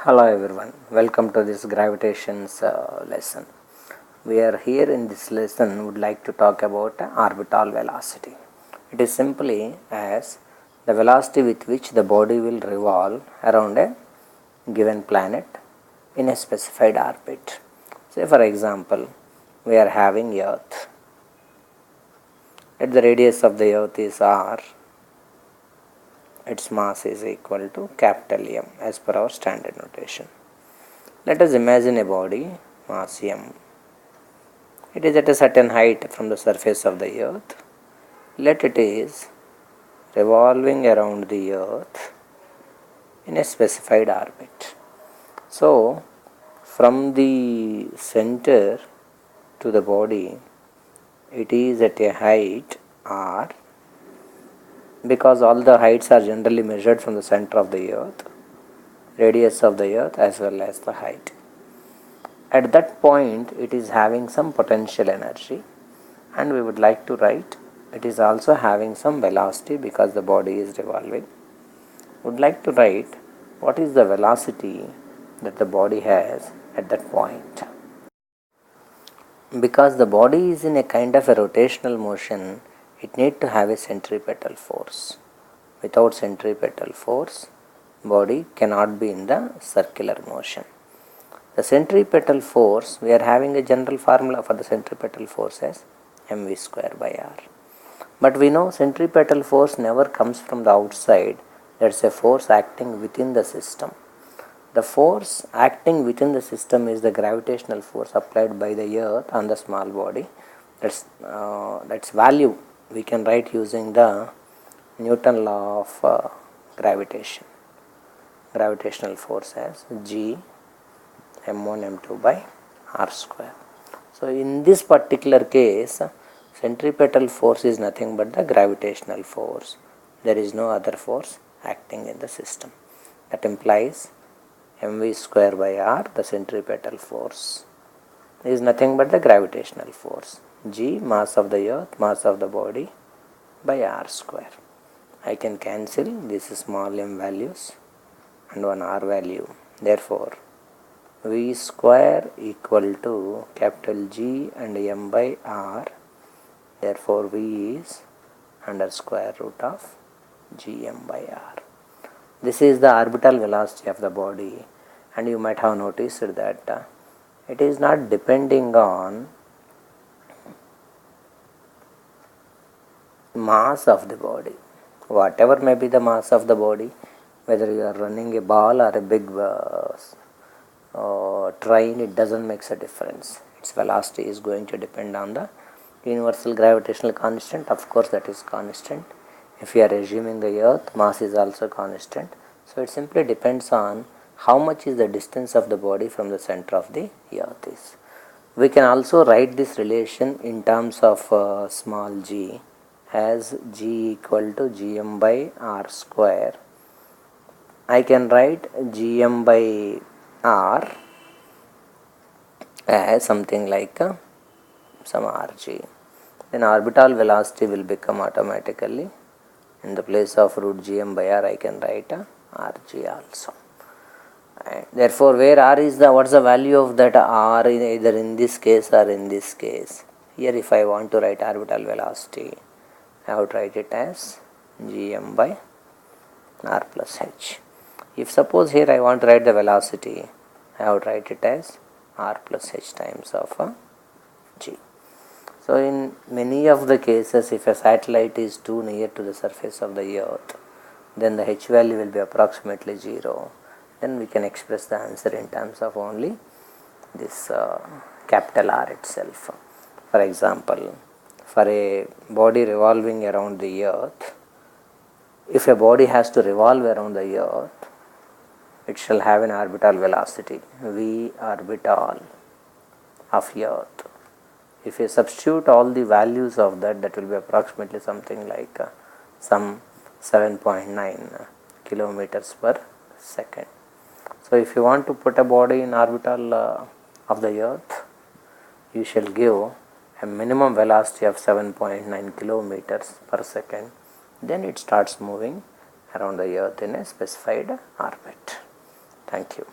Hello everyone, welcome to this gravitations lesson. We are here in this lesson would like to talk about orbital velocity. It is simply as the velocity with which the body will revolve around a given planet in a specified orbit. Say for example, we are having Earth. Let the radius of the Earth is r, its mass is equal to capital M as per our standard notation. Let us imagine a body, mass M. It is at a certain height from the surface of the earth. Let it is revolving around the earth in a specified orbit. So, from the center to the body, it is at a height r, because all the heights are generally measured from the center of the earth, radius of the earth as well as the height. At that point it is having some potential energy, and we would like to write it is also having some velocity because the body is revolving. Would like to write what is the velocity that the body has at that point. Because the body is in a kind of a rotational motion, it need to have a centripetal force. Without centripetal force, body cannot be in the circular motion. The centripetal force, we are having a general formula for the centripetal force as mv square by r. But we know centripetal force never comes from the outside. That's a force acting within the system. The force acting within the system is the gravitational force applied by the earth on the small body. That's value we can write using the Newton law of gravitation. Gravitational force as G m1 m2 by r square. So in this particular case, centripetal force is nothing but the gravitational force. There is no other force acting in the system. That implies mv square by r, the centripetal force, is nothing but the gravitational force. G, mass of the earth, mass of the body, by r square. I can cancel these small m values and one r value. Therefore, v square equal to capital G and m by r. Therefore, v is under square root of gm by r. This is the orbital velocity of the body, and you might have noticed that it is not depending on mass of the body. Whatever may be the mass of the body, whether you are running a ball or a big train, it doesn't make a difference. Its velocity is going to depend on the universal gravitational constant. Of course, that is constant. If you are assuming the earth, mass is also constant. So it simply depends on how much is the distance of the body from the center of the earth is. We can also write this relation in terms of small g as g equal to gm by r square. I can write gm by r as something like some rg. Then orbital velocity will become automatically, in the place of root gm by r, I can write rg also. And therefore, where r is what's the value of that r either in this case or in this case. Here if I want to write orbital velocity, I would write it as gm by r plus h. If suppose here I want to write the velocity, I would write it as r plus h times of g. So in many of the cases, if a satellite is too near to the surface of the earth, then the h value will be approximately 0. Then we can express the answer in terms of only this capital R itself. For example, for a body revolving around the earth, if a body has to revolve around the earth, it shall have an orbital velocity v orbital of earth. If you substitute all the values of that will be approximately something like some 7.9 kilometers per second. So if you want to put a body in orbital of the earth, you shall give a minimum velocity of 7.9 kilometers per second. Then it starts moving around the earth in a specified orbit. Thank you.